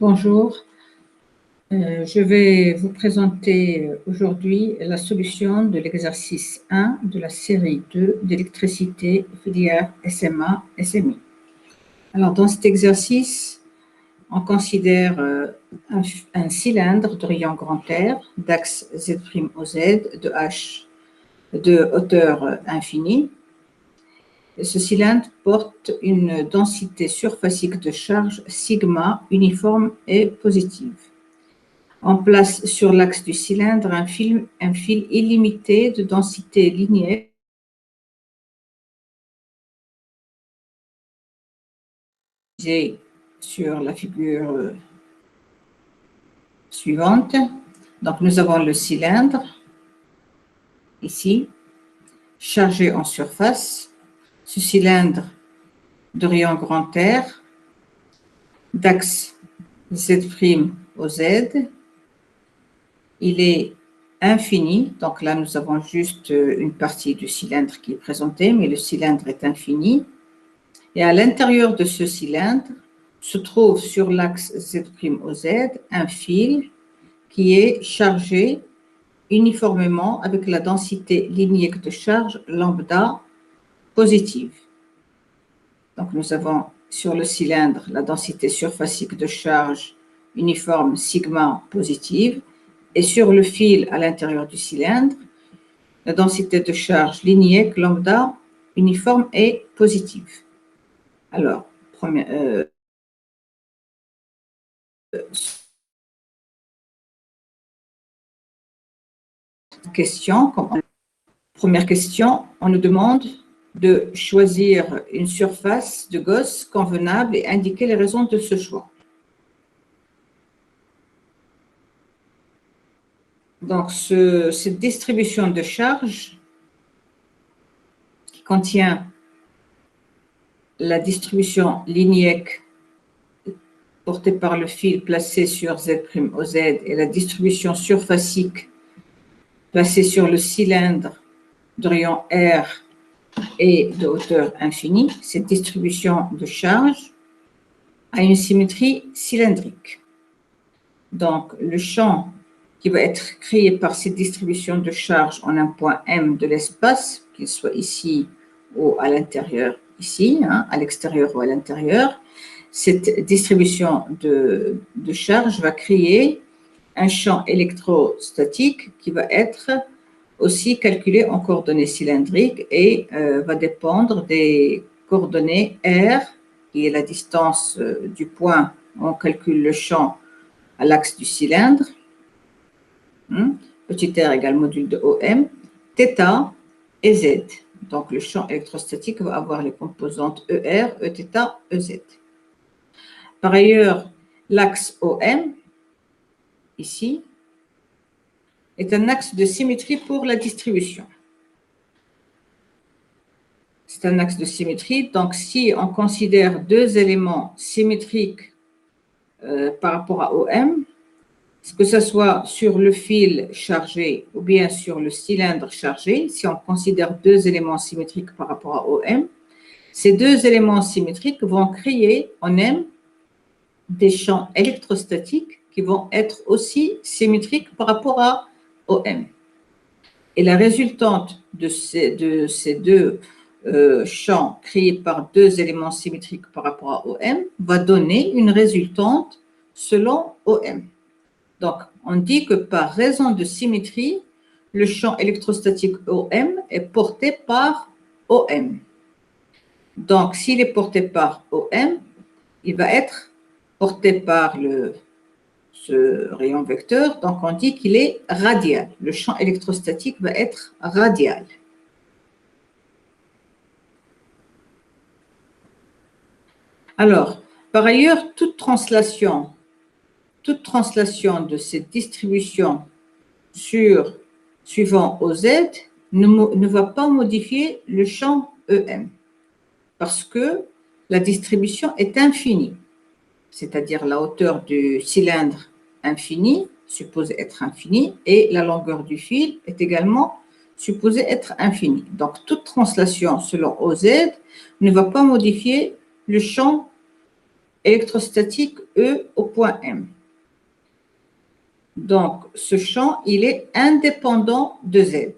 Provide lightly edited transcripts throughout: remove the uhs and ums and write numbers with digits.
Bonjour, je vais vous présenter aujourd'hui la solution de l'exercice 1 de la série 2 d'électricité filière SMA-SMI. Alors, dans cet exercice, on considère un cylindre de rayon grand R, d'axe Z'-OZ, de H de hauteur infinie. Et ce cylindre porte une densité surfacique de charge sigma uniforme et positive. On place sur l'axe du cylindre un fil illimité de densité linéaire sur la figure suivante. Donc, nous avons le cylindre, ici, chargé en surface. Ce cylindre de rayon grand R, d'axe Z'-OZ, il est infini. Donc là, nous avons juste une partie du cylindre qui est présentée, mais le cylindre est infini. Et à l'intérieur de ce cylindre se trouve sur l'axe Z'-OZ un fil qui est chargé uniformément avec la densité linéaire de charge lambda positive. Donc nous avons sur le cylindre la densité surfacique de charge uniforme sigma positive et sur le fil à l'intérieur du cylindre, la densité de charge linéaire lambda uniforme et positive. Alors, première question, on nous demande de choisir une surface de Gauss convenable et indiquer les raisons de ce choix. Donc, cette distribution de charge qui contient la distribution linéaire portée par le fil placé sur Z'-OZ et la distribution surfacique placée sur le cylindre de rayon R et de hauteur infinie, cette distribution de charge a une symétrie cylindrique. Donc, le champ qui va être créé par cette distribution de charge en un point M de l'espace, qu'il soit ici ou à l'intérieur, ici, à l'extérieur ou à l'intérieur, cette distribution de charge va créer un champ électrostatique qui va être aussi calculé en coordonnées cylindriques et va dépendre des coordonnées R, qui est la distance du point où on calcule le champ à l'axe du cylindre, petit r égale module de OM, θ et Z. Donc, le champ électrostatique va avoir les composantes ER, Eθ, EZ. Par ailleurs, l'axe OM, ici, est un axe de symétrie pour la distribution. C'est un axe de symétrie. Donc, si on considère deux éléments symétriques par rapport à OM, que ce soit sur le fil chargé ou bien sur le cylindre chargé, si on considère deux éléments symétriques par rapport à OM, ces deux éléments symétriques vont créer en M des champs électrostatiques qui vont être aussi symétriques par rapport à OM. Et la résultante de ces deux champs créés par deux éléments symétriques par rapport à OM va donner une résultante selon OM. Donc, on dit que par raison de symétrie, le champ électrostatique OM est porté par OM. Donc, s'il est porté par OM, il va être porté par ce rayon vecteur. Donc, on dit qu'il est radial. Le champ électrostatique va être radial. Alors, par ailleurs, toute translation de cette distribution suivant OZ ne va pas modifier le champ EM parce que la distribution est infinie, c'est-à-dire la hauteur du cylindre infinie, supposée être infinie, et la longueur du fil est également supposée être infinie. Donc, toute translation selon OZ ne va pas modifier le champ électrostatique E au point M. Donc, ce champ, il est indépendant de Z.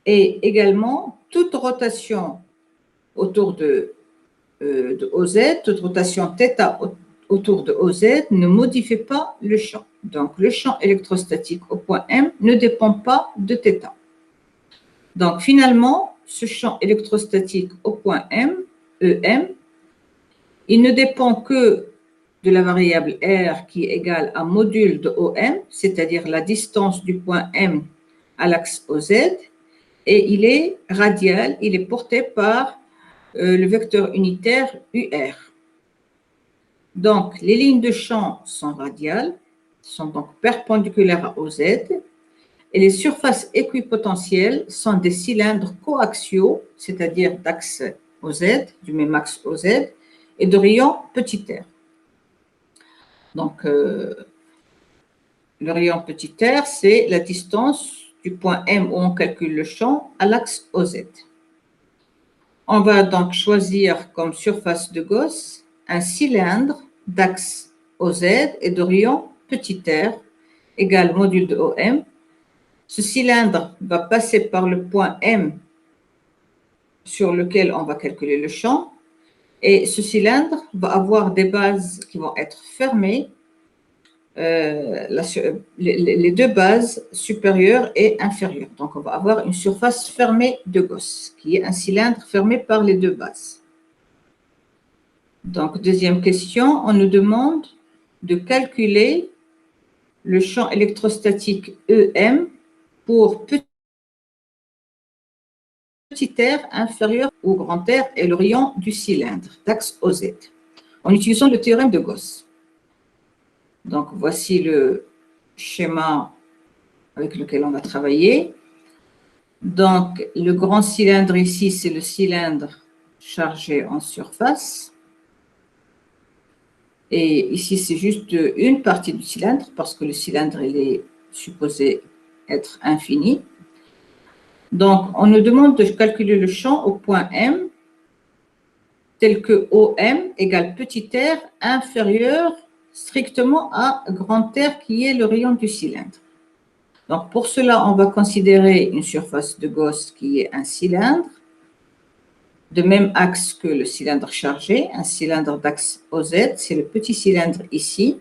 Et également, toute rotation autour de OZ, toute rotation θ autour de OZ ne modifie pas le champ. Donc, le champ électrostatique au point M ne dépend pas de θ. Donc, finalement, ce champ électrostatique au point M, EM, il ne dépend que de la variable R qui est égale à module de OM, c'est-à-dire la distance du point M à l'axe OZ, et il est radial, il est porté par le vecteur unitaire UR. Donc, les lignes de champ sont radiales, sont donc perpendiculaires à OZ, et les surfaces équipotentielles sont des cylindres coaxiaux, c'est-à-dire d'axe OZ, du même axe OZ, et de rayon petit r. Donc, le rayon petit r, c'est la distance du point M où on calcule le champ à l'axe OZ. On va donc choisir comme surface de Gauss un cylindre d'axe OZ et de rayon petit r égale module de OM. Ce cylindre va passer par le point M sur lequel on va calculer le champ, et ce cylindre va avoir des bases qui vont être fermées, les deux bases supérieures et inférieures. Donc, on va avoir une surface fermée de Gauss, qui est un cylindre fermé par les deux bases. Donc, deuxième question, on nous demande de calculer le champ électrostatique EM pour petit r inférieur au grand R et le rayon du cylindre d'axe OZ, en utilisant le théorème de Gauss. Donc, voici le schéma avec lequel on va travailler. Donc, le grand cylindre ici, c'est le cylindre chargé en surface. Et ici, c'est juste une partie du cylindre, parce que le cylindre, il est supposé être infini. Donc, on nous demande de calculer le champ au point M, tel que OM égale petit r inférieur strictement à grand R, qui est le rayon du cylindre. Donc, pour cela, on va considérer une surface de Gauss qui est un cylindre, de même axe que le cylindre chargé, un cylindre d'axe OZ, c'est le petit cylindre ici.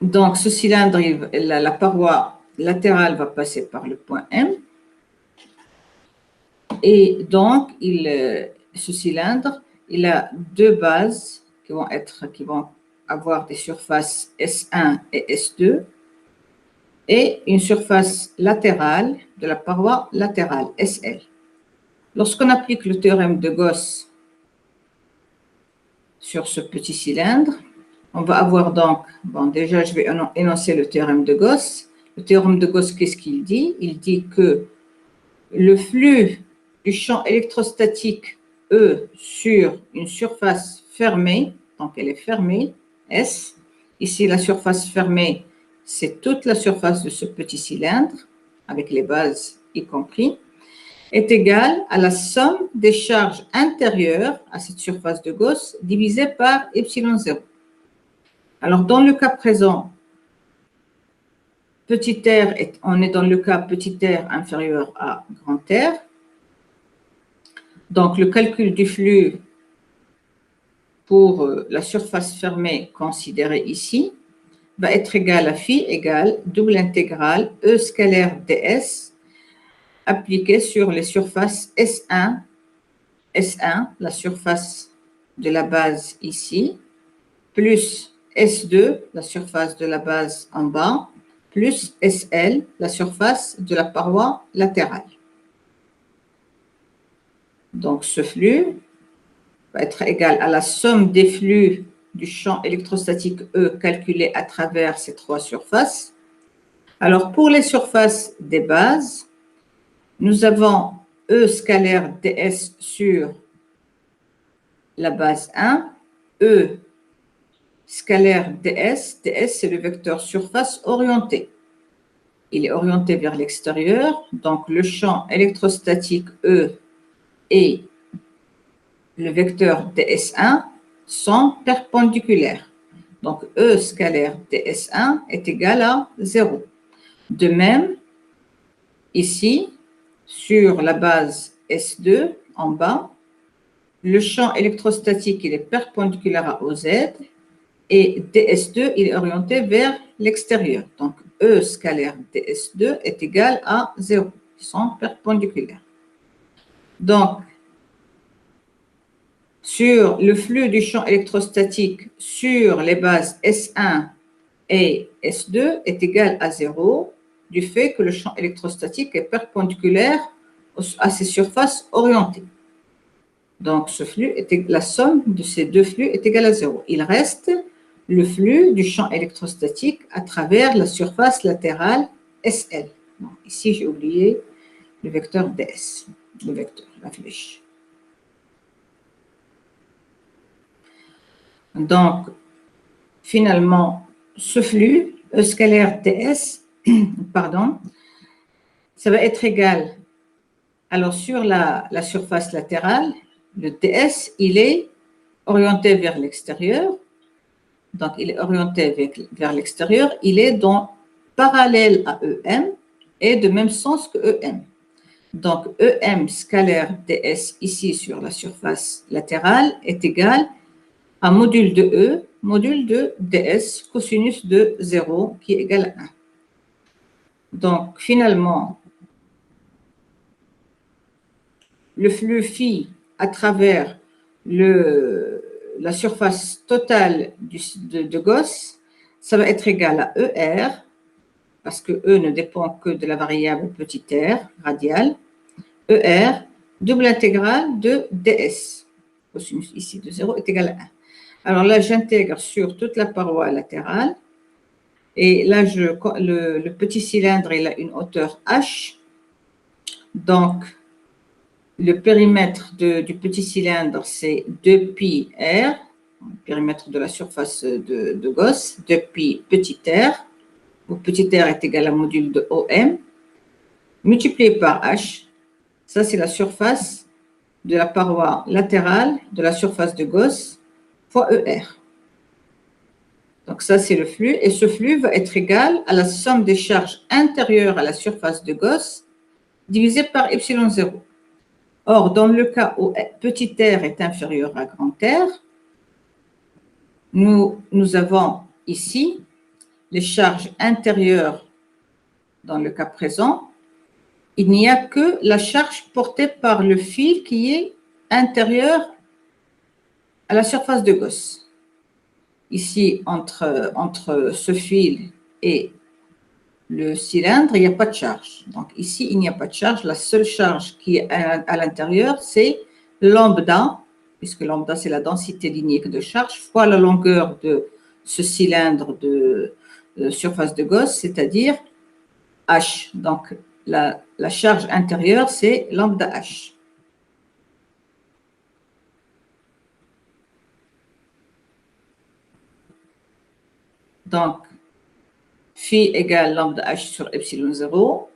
Donc, ce cylindre, la paroi latérale va passer par le point M. Et donc, ce cylindre, il a deux bases qui vont avoir des surfaces S1 et S2, et une surface latérale de la paroi latérale, SL. Lorsqu'on applique le théorème de Gauss sur ce petit cylindre, on va avoir donc, bon, déjà je vais énoncer le théorème de Gauss. Le théorème de Gauss, qu'est-ce qu'il dit? Il dit que le flux du champ électrostatique E sur une surface fermée, donc elle est fermée, S, ici la surface fermée, c'est toute la surface de ce petit cylindre, avec les bases y compris, est égale à la somme des charges intérieures à cette surface de Gauss divisée par epsilon 0. Alors, dans le cas présent, petit r, on est dans le cas petit r inférieur à grand R. Donc, le calcul du flux pour la surface fermée considérée ici va être égal à phi égale double intégrale E scalaire ds appliquée sur les surfaces S1, la surface de la base ici, plus S2, la surface de la base en bas, plus SL, la surface de la paroi latérale. Donc, ce flux va être égal à la somme des flux du champ électrostatique E calculé à travers ces trois surfaces. Alors, pour les surfaces des bases, nous avons E scalaire ds sur la base 1, E scalaire ds, c'est le vecteur surface orienté. Il est orienté vers l'extérieur, donc le champ électrostatique E est le vecteur ds1 sont perpendiculaires. Donc, E scalaire ds1 est égal à 0. De même, ici, sur la base S2, en bas, le champ électrostatique il est perpendiculaire à OZ et ds2 il est orienté vers l'extérieur. Donc, E scalaire ds2 est égal à 0. Ils sont perpendiculaires. Donc, sur le flux du champ électrostatique sur les bases S1 et S2 est égal à 0 du fait que le champ électrostatique est perpendiculaire à ces surfaces orientées. Donc, ce flux la somme de ces deux flux est égale à 0. Il reste le flux du champ électrostatique à travers la surface latérale SL. Donc, ici, j'ai oublié le vecteur ds, le vecteur, la flèche. Donc, finalement, ce flux, E scalaire ds, pardon, ça va être égal. Alors, sur la surface latérale, le ds, il est orienté vers l'extérieur. Donc, il est orienté vers l'extérieur. Il est donc parallèle à EM et de même sens que EM. Donc, EM scalaire ds ici sur la surface latérale est égal à module de E, module de ds, cosinus de 0 qui est égal à 1. Donc, finalement, le flux phi à travers la surface totale de Gauss, ça va être égal à ER, parce que E ne dépend que de la variable petit r radiale, ER, double intégrale de ds, cosinus ici de 0 est égal à 1. Alors là, j'intègre sur toute la paroi latérale, et là, le petit cylindre, il a une hauteur h, donc le périmètre du petit cylindre, c'est 2pi r, le périmètre de la surface de Gauss, 2pi petit r, où petit r est égal à module de OM, multiplié par h, ça c'est la surface de la paroi latérale de la surface de Gauss, fois ER. Donc ça c'est le flux, et ce flux va être égal à la somme des charges intérieures à la surface de Gauss, divisé par epsilon 0. Or, dans le cas où petit r est inférieur à grand R, nous avons ici les charges intérieures dans le cas présent. Il n'y a que la charge portée par le fil qui est intérieur à la surface de Gauss. Ici, entre ce fil et le cylindre, il n'y a pas de charge. Donc ici, il n'y a pas de charge. La seule charge qui est à l'intérieur, c'est lambda, puisque lambda, c'est la densité linéaire de charge, fois la longueur de ce cylindre de surface de Gauss, c'est-à-dire h. Donc la charge intérieure, c'est lambda h. Donc, phi égale lambda h sur epsilon 0.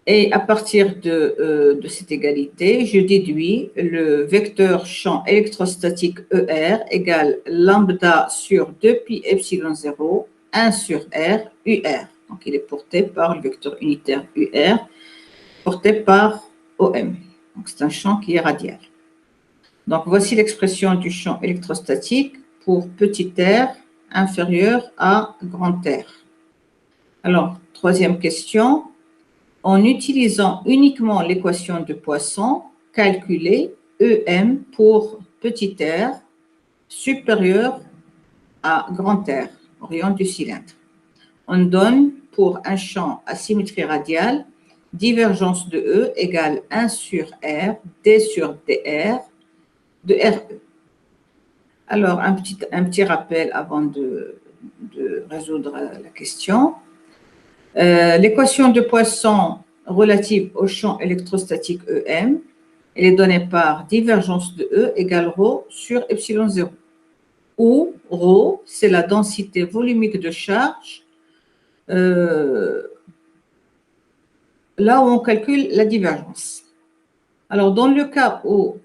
Et à partir de cette égalité, je déduis le vecteur champ électrostatique ER égale lambda sur 2pi epsilon 0, 1 sur R, UR. Donc, il est porté par le vecteur unitaire UR, porté par OM. Donc, c'est un champ qui est radial. Donc, voici l'expression du champ électrostatique pour petit r inférieur à grand R. Alors, troisième question. En utilisant uniquement l'équation de Poisson, calculez EM pour petit r supérieur à grand R, orion du cylindre. On donne pour un champ à symétrie radiale, divergence de E égale 1 sur R, D sur DR, de RE. Alors, un petit rappel avant de résoudre la question. L'équation de Poisson relative au champ électrostatique EM, elle est donnée par divergence de E égale ρ sur epsilon 0, où ρ, c'est la densité volumique de charge, là où on calcule la divergence. Alors, dans le cas où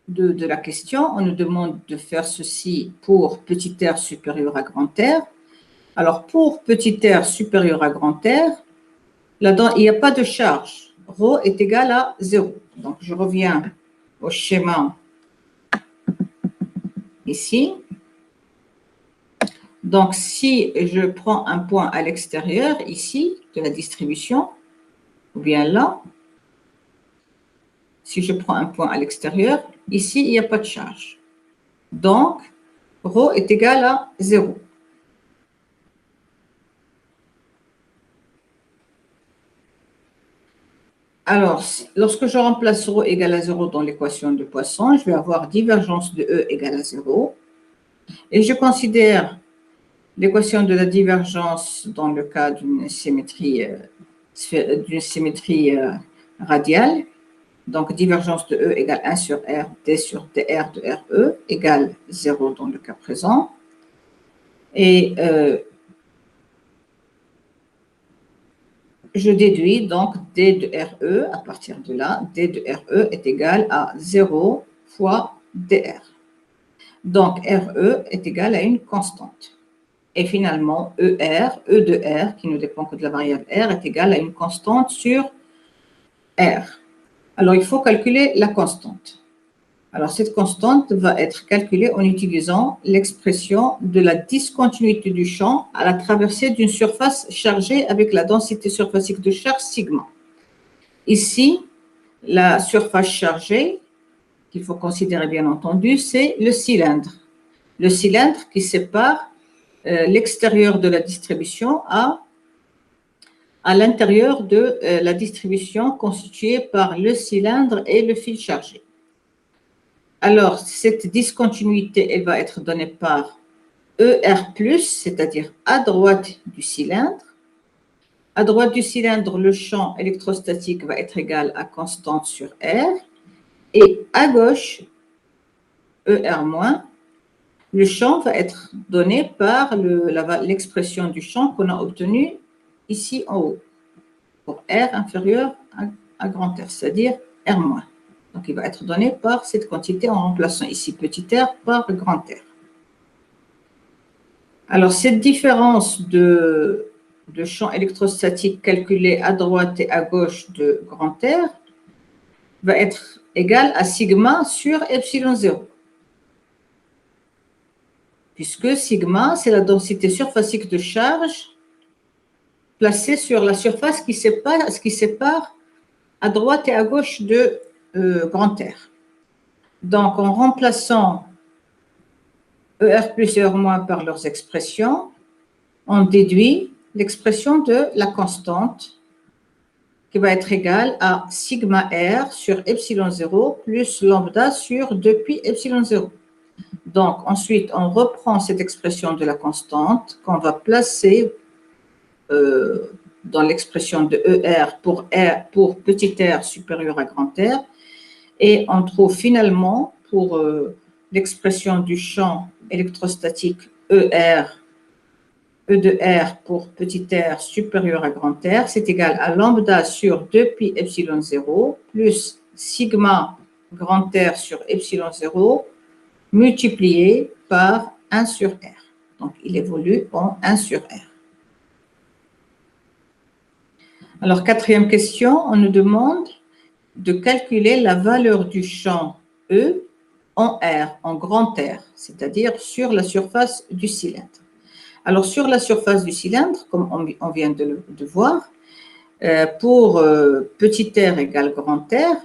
de la question, on nous demande de faire ceci pour petit r supérieur à grand R. Alors, pour petit r supérieur à grand R, là-dedans, il n'y a pas de charge. Rho est égal à 0. Donc, je reviens au schéma ici. Donc, si je prends un point à l'extérieur, ici, de la distribution, ou bien là, si je prends un point à l'extérieur, ici, il n'y a pas de charge. Donc, rho est égal à 0. Alors, lorsque je remplace rho égale à 0 dans l'équation de Poisson, je vais avoir divergence de E égale à 0. Et je considère l'équation de la divergence dans le cas d'une symétrie radiale. Donc, divergence de E égale 1 sur R, D sur dr de RE égale 0 dans le cas présent. Et je déduis donc D de RE, à partir de là, D de RE est égal à 0 fois dr. Donc, RE est égal à une constante. Et finalement, ER, E de R, qui ne dépend que de la variable R, est égal à une constante sur R. Alors, il faut calculer la constante. Alors, cette constante va être calculée en utilisant l'expression de la discontinuité du champ à la traversée d'une surface chargée avec la densité surfacique de charge sigma. Ici, la surface chargée, qu'il faut considérer bien entendu, c'est le cylindre. Le cylindre qui sépare l'extérieur de la distribution à l'intérieur de la distribution constituée par le cylindre et le fil chargé. Alors, cette discontinuité, elle va être donnée par ER+, c'est-à-dire à droite du cylindre. À droite du cylindre, le champ électrostatique va être égal à constante sur R. Et à gauche, ER-, le champ va être donné par l'expression du champ qu'on a obtenue ici en haut, pour R inférieur à grand R, c'est-à-dire R-. Donc, il va être donné par cette quantité en remplaçant ici petit r par grand R. Alors, cette différence de champ électrostatique calculé à droite et à gauche de grand R va être égale à sigma sur epsilon 0. Puisque sigma, c'est la densité surfacique de charge placée sur la surface qui sépare à droite et à gauche de grand R. Donc, en remplaçant ER plus et ER- par leurs expressions, on déduit l'expression de la constante qui va être égale à sigma R sur epsilon 0 plus lambda sur 2 pi epsilon 0. Donc, ensuite, on reprend cette expression de la constante qu'on va placer dans l'expression de ER pour petit r supérieur à grand R. Et on trouve finalement, pour l'expression du champ électrostatique ER, E de R pour petit r supérieur à grand R, c'est égal à lambda sur 2 pi epsilon 0 plus sigma grand R sur epsilon 0 multiplié par 1 sur R. Donc, il évolue en 1 sur R. Alors, quatrième question, on nous demande de calculer la valeur du champ E en R, en grand R, c'est-à-dire sur la surface du cylindre. Alors, sur la surface du cylindre, comme on vient de voir, pour petit r égale grand R,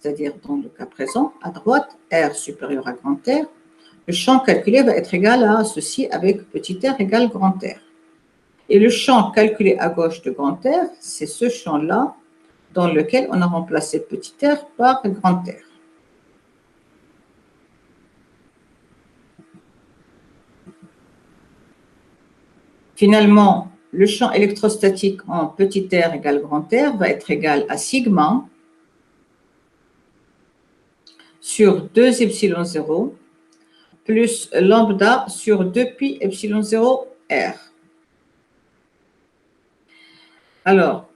c'est-à-dire dans le cas présent, à droite, R supérieur à grand R, le champ calculé va être égal à ceci avec petit r égale grand R. Et le champ calculé à gauche de grand R, c'est ce champ-là dans lequel on a remplacé petit r par grand R. Finalement, le champ électrostatique en petit r égale grand R va être égal à sigma sur 2 epsilon 0 plus lambda sur 2 pi epsilon 0 R. Alors,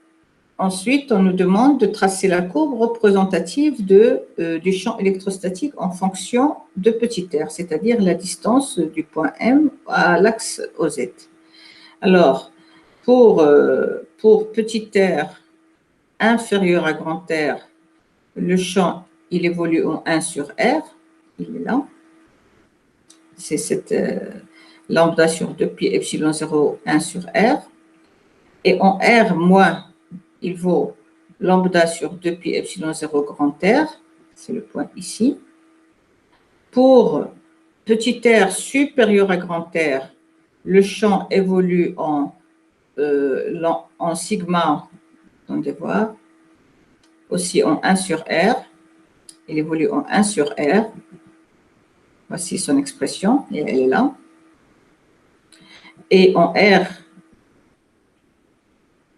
ensuite, on nous demande de tracer la courbe représentative du champ électrostatique en fonction de petit r, c'est-à-dire la distance du point M à l'axe OZ. Alors, pour petit r inférieur à grand R, le champ, il évolue en 1 sur R, il est là. C'est cette lambda sur 2 pi epsilon 0, 1 sur R. Et en R moins, il vaut lambda sur 2 pi epsilon 0 grand R, c'est le point ici. Pour petit r supérieur à grand R, le champ évolue en sigma, attendez voir, aussi en 1 sur R. Il évolue en 1 sur R. Voici son expression, et elle est là. Et en R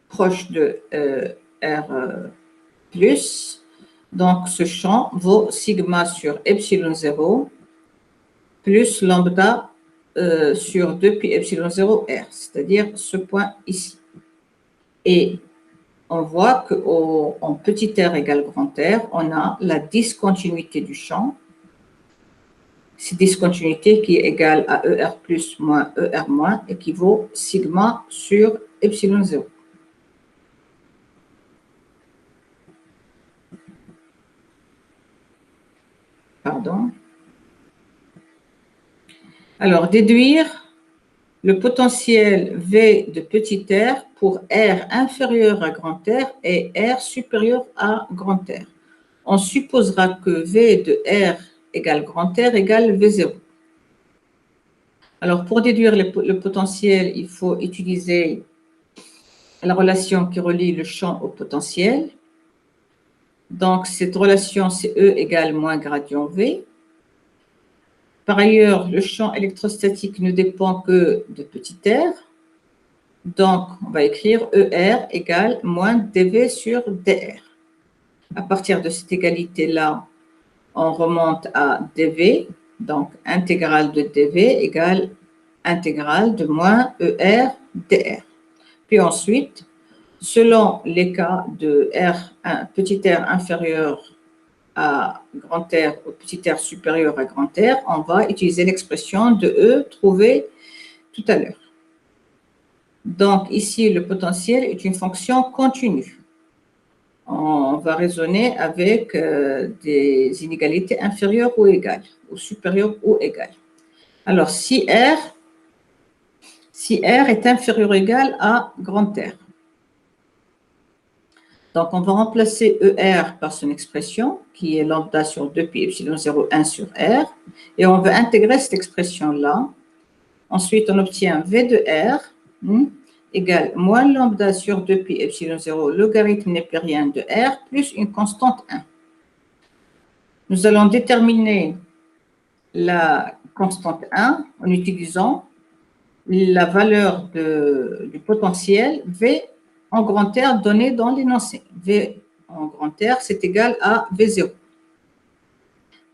proche de R plus, donc ce champ vaut sigma sur epsilon 0 plus lambda sur 2 pi epsilon 0 R, c'est-à-dire ce point ici. Et on voit qu'en petit r égale grand R, on a la discontinuité du champ. Cette discontinuité qui est égale à ER plus moins ER moins équivaut sigma sur epsilon 0. Pardon. Alors, déduire le potentiel V de petit r pour R inférieur à grand R et R supérieur à grand R. On supposera que V de R égale grand R égale V0. Alors, pour déduire le potentiel, il faut utiliser la relation qui relie le champ au potentiel. Donc, cette relation, c'est E égale moins gradient V. Par ailleurs, le champ électrostatique ne dépend que de petit r. Donc, on va écrire ER égale moins dV sur dr. À partir de cette égalité-là, on remonte à dV. Donc, intégrale de dV égale intégrale de moins ER dr. Puis ensuite, selon les cas de petit r inférieur à grand R ou petit r supérieur à grand R, on va utiliser l'expression de E trouvée tout à l'heure. Donc, ici, le potentiel est une fonction continue. On va raisonner avec des inégalités inférieures ou égales, ou supérieures ou égales. Alors, si R est inférieur ou égal à grand R, donc on va remplacer ER par son expression, qui est lambda sur 2 pi epsilon 0, 1 sur R, et on va intégrer cette expression-là. Ensuite, on obtient V de R égale moins lambda sur 2 pi epsilon 0 logarithme népérien de R plus une constante 1. Nous allons déterminer la constante 1 en utilisant la valeur du potentiel V en grand R donné dans l'énoncé. V en grand R, c'est égal à V0.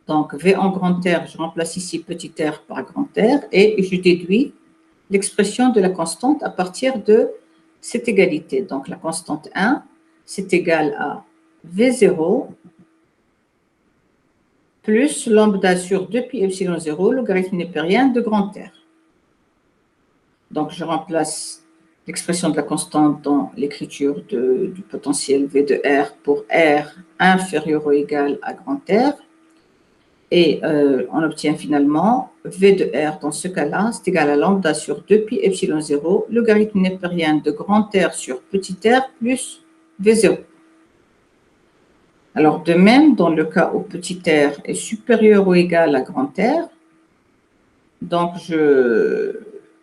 Donc, V en grand R, je remplace ici petit r par grand R et je déduis l'expression de la constante à partir de cette égalité. Donc, la constante 1, c'est égal à V0 plus lambda sur 2 pi epsilon 0, logarithme népérien de grand R. Donc, je remplace l'expression de la constante dans l'écriture du potentiel V de R pour R inférieur ou égal à grand R. Et on obtient finalement V de R dans ce cas-là, c'est égal à lambda sur 2 pi epsilon 0, logarithme népérien de grand R sur petit r plus V0. Alors, de même, dans le cas où petit r est supérieur ou égal à grand R, donc je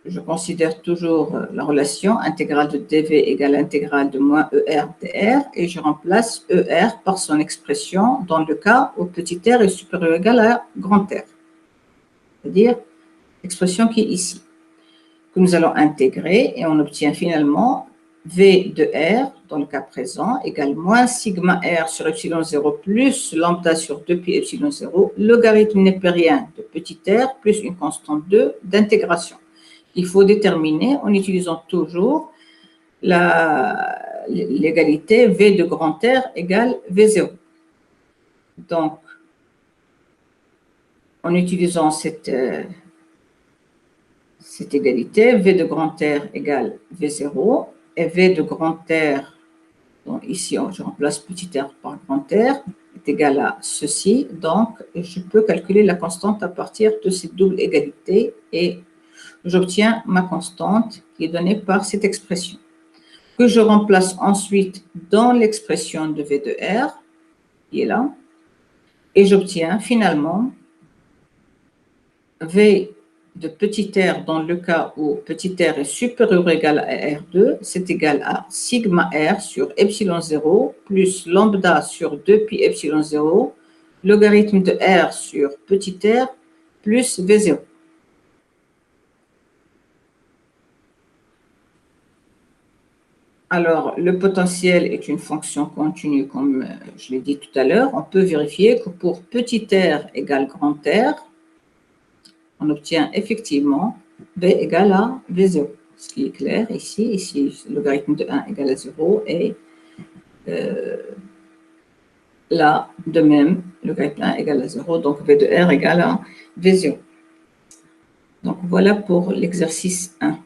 je considère toujours la relation intégrale de dv égale intégrale de moins ER dr et je remplace ER par son expression dans le cas où petit r est supérieur ou égal à grand R. C'est-à-dire l'expression qui est ici, que nous allons intégrer et on obtient finalement V de R, dans le cas présent, égale moins sigma R sur epsilon 0 plus lambda sur 2pi epsilon 0, logarithme népérien de petit r plus une constante 2 d'intégration. Il faut déterminer en utilisant toujours l'égalité V de grand R égale V0. Donc, en utilisant cette égalité, V de grand R égale V0, et V de grand R, donc ici je remplace petit r par grand R, est égal à ceci. Donc, je peux calculer la constante à partir de cette double égalité et j'obtiens ma constante qui est donnée par cette expression, que je remplace ensuite dans l'expression de V de R, qui est là, et j'obtiens finalement V de petit r dans le cas où petit r est supérieur ou égal à R2, c'est égal à sigma r sur epsilon 0 plus lambda sur 2pi epsilon 0, logarithme de r sur petit r plus V0. Alors, le potentiel est une fonction continue, comme je l'ai dit tout à l'heure. On peut vérifier que pour petit r égale grand R, on obtient effectivement V égale à V0, ce qui est clair ici. Ici, le logarithme de 1 égale à 0 et là, de même, le logarithme de 1 égale à 0, donc V de R égale à V0. Donc, voilà pour l'exercice 1.